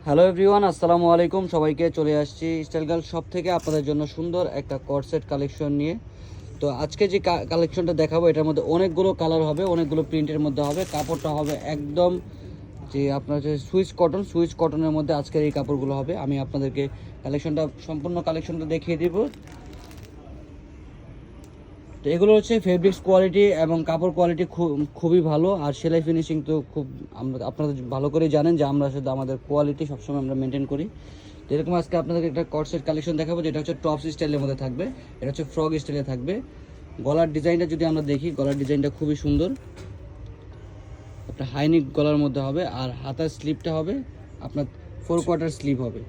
Hello everyone, আসসালামু আলাইকুম। সবাইকে চলে আসছি স্টাইল গার্ল শপ থেকে আপনাদের জন্য সুন্দর একটা কর্সেট কালেকশন নিয়ে। তো আজকে যে কালেকশনটা দেখাবো এটার মধ্যে অনেকগুলো কালার হবে, অনেকগুলো প্রিন্টের মধ্যে হবে। কাপড়টা হবে একদম যে আপনার যে সুইচ কটনের মধ্যে আজকের এই কাপড়গুলো হবে। আমি আপনাদেরকে সম্পূর্ণ কালেকশনটা দেখিয়ে দিব। তো এগুলো হচ্ছে ফেব্রিক্স কোয়ালিটি এবং কাপড় কোয়ালিটি খুবই ভালো, আর সেলাই ফিনিশিং তো খুব আপনারা ভালো করে জানেন যে আমরা শুধু আমাদের কোয়ালিটি সবসময় আমরা মেনটেন করি। তো এরকম আজকে আপনাদেরকে একটা কর্সেট কালেকশন দেখাবো, যেটা হচ্ছে টপস স্টাইলের মধ্যে থাকবে। এটা হচ্ছে ফ্রক স্টাইলে থাকবে। গলার ডিজাইনটা যদি আমরা দেখি, গলার ডিজাইনটা খুবই সুন্দর। আপনার হাইনিক গলার মধ্যে হবে, আর হাতার স্লিপটা হবে আপনার 4/4 স্লিভ হবে।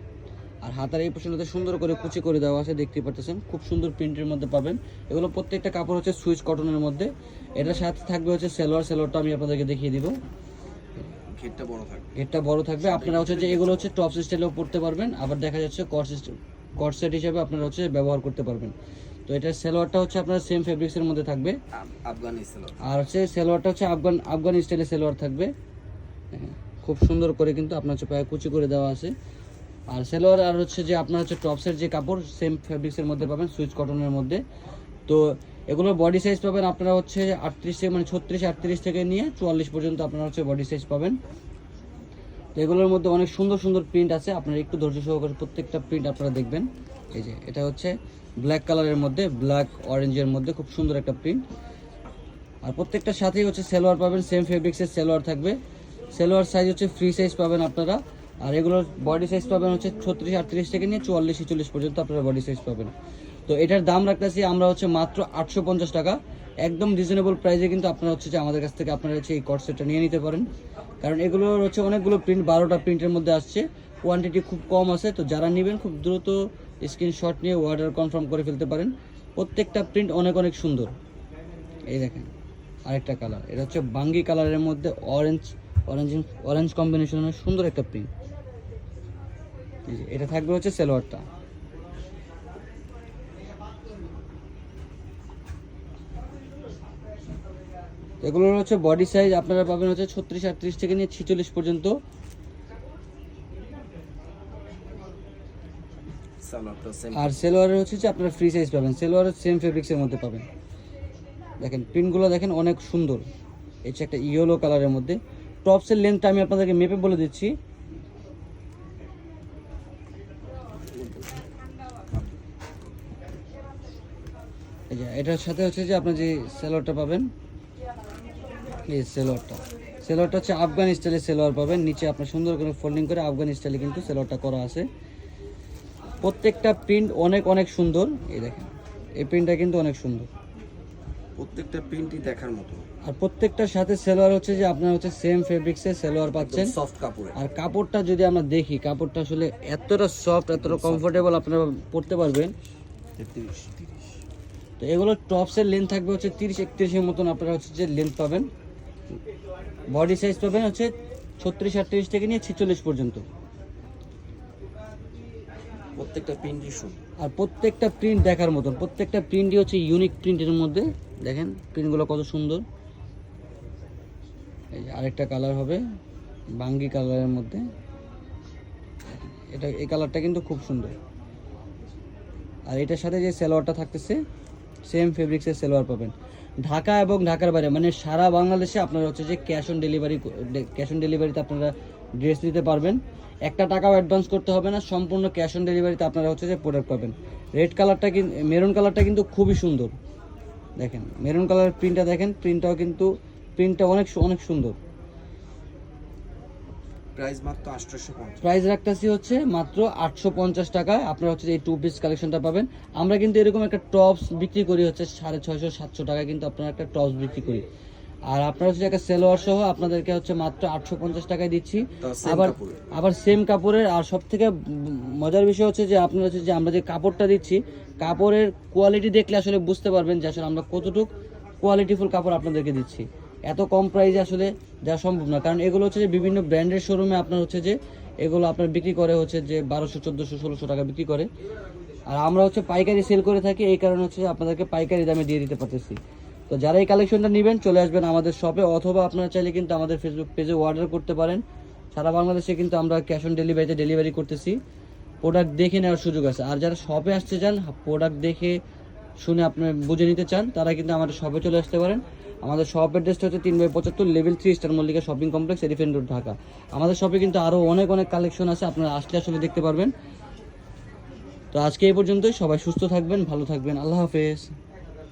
আর হাতার এই পোর্শনটাতে সুন্দর করে কুচি করে দেওয়া আছে, দেখতে পাচ্ছেন খুব সুন্দর প্রিন্টের মধ্যে পাবেন। এগুলো প্রত্যেকটা কাপড় হচ্ছে সুইচ কটনের মধ্যে। এটার সাথে থাকবে হচ্ছে সালোয়ারটা আমি আপনাদেরকে দেখিয়ে দিব। ঘেরটা বড় থাকবে। আপনারা হচ্ছে যে এগুলো হচ্ছে টপ স্টাইলেও পরতে পারবেন, আবার দেখা যাচ্ছে কর্সেট হিসেবে আপনারা হচ্ছে ব্যবহার করতে পারবেন। তো এটার সালোয়ারটা হচ্ছে আপনার সেম ফেব্রিক্সের মধ্যে থাকবে, আফগানি সালোয়ার। আর হচ্ছে সালোয়ারটা হচ্ছে আফগান স্টাইলের সালোয়ার থাকবে। খুব সুন্দর করে কিন্তু আপনার হচ্ছে পায়ে কুচি করে দেওয়া আছে। আর সালোয়ার আর হচ্ছে যে আপনার হচ্ছে টপসের যে কাপড় সেম ফেব্রিক্সের মধ্যে পাবেন, সুইচ কটনের মধ্যে। তো এগুলোর বডি সাইজ পাবেন আপনারা হচ্ছে 38 থেকে, মানে 36-38 থেকে নিয়ে 44 পর্যন্ত আপনারা হচ্ছে বডি সাইজ পাবেন। তো এগুলোর মধ্যে অনেক সুন্দর সুন্দর প্রিন্ট আছে, আপনারা একটু ধৈর্য সহকারে প্রত্যেকটা প্রিন্ট আপনারা দেখবেন। এই যে এটা হচ্ছে ব্ল্যাক কালারের মধ্যে, ব্ল্যাক অরেঞ্জের মধ্যে খুব সুন্দর একটা প্রিন্ট। আর প্রত্যেকটার সাথেই হচ্ছে সালোয়ার পাবেন, সেম ফেব্রিক্সের সালোয়ার থাকবে। সালোয়ার সাইজ হচ্ছে ফ্রি সাইজ পাবেন আপনারা। আর এগুলোর বডি সাইজ পাবেন হচ্ছে 36-38 থেকে নিয়ে 44-46 পর্যন্ত আপনারা বডি সাইজ পাবেন। তো এটার দাম রাখতেছি আমরা হচ্ছে মাত্র 850 টাকা। একদম রিজনেবল প্রাইসে কিন্তু আপনারা হচ্ছে যে আমাদের কাছ থেকে আপনারা হচ্ছে এই কট সেটটা নিয়ে নিতে পারেন। কারণ এগুলোর হচ্ছে অনেকগুলো প্রিন্ট, 12টা প্রিন্টের মধ্যে আসছে, কোয়ান্টিটি খুব কম আছে। তো যারা নেবেন খুব দ্রুত স্ক্রিনশট নিয়ে অর্ডার কনফার্ম করে ফেলতে পারেন। প্রত্যেকটা প্রিন্ট অনেক অনেক সুন্দর। এই দেখেন আরেকটা কালার, এটা হচ্ছে বাঙ্গি কালারের মধ্যে অরেঞ্জ কম্বিনেশনের সুন্দর একটা প্রিন্ট। এটা থাকবে হচ্ছে সালোয়ারটা। এগুলোর হচ্ছে বডি সাইজ আপনারা পাবেন হচ্ছে 36-38 থেকে নিয়ে 46 পর্যন্ত। আর সালোয়ারের হচ্ছে যে আপনারা ফ্রি সাইজ পাবেন, সালোয়ারের সেম ফেব্রিক্সের মধ্যে পাবেন। দেখেন প্রিন্টগুলো দেখেন অনেক সুন্দর। এই যে একটা ইয়েলো কালারের মধ্যে। টপসের লেন্থটা আমি আপনাদেরকে মেপে বলে দিচ্ছি। এই যে এটার সাথে হচ্ছে যে আপনার যে সালোয়ারটা পাবেন, এই সালোয়ারটা হচ্ছে আফগান স্টাইলের সালোয়ার পাবেন। নিচে আপনার সুন্দর করে ফোল্ডিং করে আফগান স্টাইলে কিন্তু সালোয়ারটা করা আছে। প্রত্যেকটা প্রিন্ট অনেক অনেক সুন্দর। এই দেখেন এই প্রিন্টটা কিন্তু অনেক সুন্দর, প্রত্যেকটা প্রিন্টই দেখার মতো। আর প্রত্যেকটার সাথে সালোয়ার হচ্ছে যে আপনার হচ্ছে সেম ফেব্রিক্সের সালোয়ার পাচ্ছেন, সফট কাপড়ে। আর কাপড়টা যদি আমরা দেখি, কাপড়টা আসলে এতটা সফট, এতটা কমফোর্টেবল আপনারা পরতে পারবেন। 30। তো এগুলো টপসের লেন্থ থাকবে হচ্ছে 30-31 মতন আপনারা হচ্ছে যে লেন্থ পাবেন। বডি সাইজ পাবেন হচ্ছে 36-38 থেকে নিয়ে 46 পর্যন্ত। প্রত্যেকটা প্রিন্টই সুন্দর, আর প্রত্যেকটা প্রিন্ট দেখার মতন, প্রত্যেকটা প্রিন্টই হচ্ছে ইউনিক প্রিন্টের মধ্যে। দেখেন প্রিন্টগুলো কত সুন্দর। এই যে আরেকটা কালার হবে বাঙ্গি কালারের মধ্যে। এই কালারটা কিন্তু খুব সুন্দর। আর এটার সাথে যে সালোয়ারটা থাকতেছে সেম ফেব্রিক্সের সালোয়ার পাবেন। ঢাকা এবং ঢাকার বাইরে, মানে সারা বাংলাদেশে আপনারা হচ্ছে যে ক্যাশ অন ডেলিভারিতে আপনারা ড্রেস নিতে পারবেন। একটা টাকাও অ্যাডভান্স করতে হবে না, সম্পূর্ণ ক্যাশ অন ডেলিভারিতে আপনারা হচ্ছে যে প্রোডাক্ট পাবেন। মেরুন কালারটা কিন্তু খুবই সুন্দর। দেখেন মেরুন কালারের প্রিন্টটা দেখেন, প্রিন্টটা অনেক অনেক সুন্দর। প্রাইস মাত্র 850। প্রাইস রাখতেছি হচ্ছে মাত্র 850 টাকায় আপনারা হচ্ছে এই 2 পিস কালেকশনটা পাবেন। আমরা কিন্তু এরকম একটা টপস বিক্রি করি হচ্ছে 650-700 টাকায়, কিন্তু আপনারা একটা টপস বিক্রি করি। আর আপনারা হচ্ছে একটা সালোয়ার সহ আপনাদেরকে হচ্ছে মাত্র 850 টাকায় দিচ্ছি। আবার সেম কাপড়ের। আর সব থেকে মজার বিষয় হচ্ছে যে আপনারা হচ্ছে যে আমরা যে কাপড়টা দিচ্ছি, কাপড়ের কোয়ালিটি দেখলে আসলে বুঝতে পারবেন যে আসলে আমরা কতটুকু কোয়ালিটিফুল কাপড় আপনাদেরকে দিচ্ছি। এত কম প্রাইসে আসলে দেওয়া সম্ভব না, কারণ এগুলো হচ্ছে যে বিভিন্ন ব্র্যান্ডের শোরুমে আপনার হচ্ছে যে এগুলো আপনার বিক্রি করে হচ্ছে যে 1200, 1400, 1600 টাকা বিক্রি করে। আর আমরা হচ্ছে পাইকারি সেল করে থাকি, এই কারণে হচ্ছে আপনাদেরকে পাইকারি দামে দিয়ে দিতে পারতেছি। তো যারা এই কালেকশনটা নেবেন চলে আসবেন আমাদের শপে, অথবা আপনারা চাইলে কিন্তু আমাদের ফেসবুক পেজে অর্ডার করতে পারেন। সারা বাংলাদেশে কিন্তু আমরা ক্যাশ অন ডেলিভারিতে ডেলিভারি করতেছি। প্রোডাক্ট দেখে নেওয়ার সুযোগ আছে। আর যারা শপে আসতে চান, প্রোডাক্ট দেখে শুনে আপনি বুঝে নিতে চান, তারা কিন্তু আমাদের শপে চলে আসতে পারেন। আমাদের শপ অ্যাড্রেসটা হচ্ছে 3/75 level 3 star Mallika shopping complex, elephant road, Dhaka. আমাদের শপে কিন্তু আরও অনেক কালেকশন আছে, আপনারা আসলে দেখতে পারবেন। তো আজকে এই পর্যন্তই। সবাই সুস্থ থাকবেন, ভালো থাকবেন। আল্লাহ হাফেজ।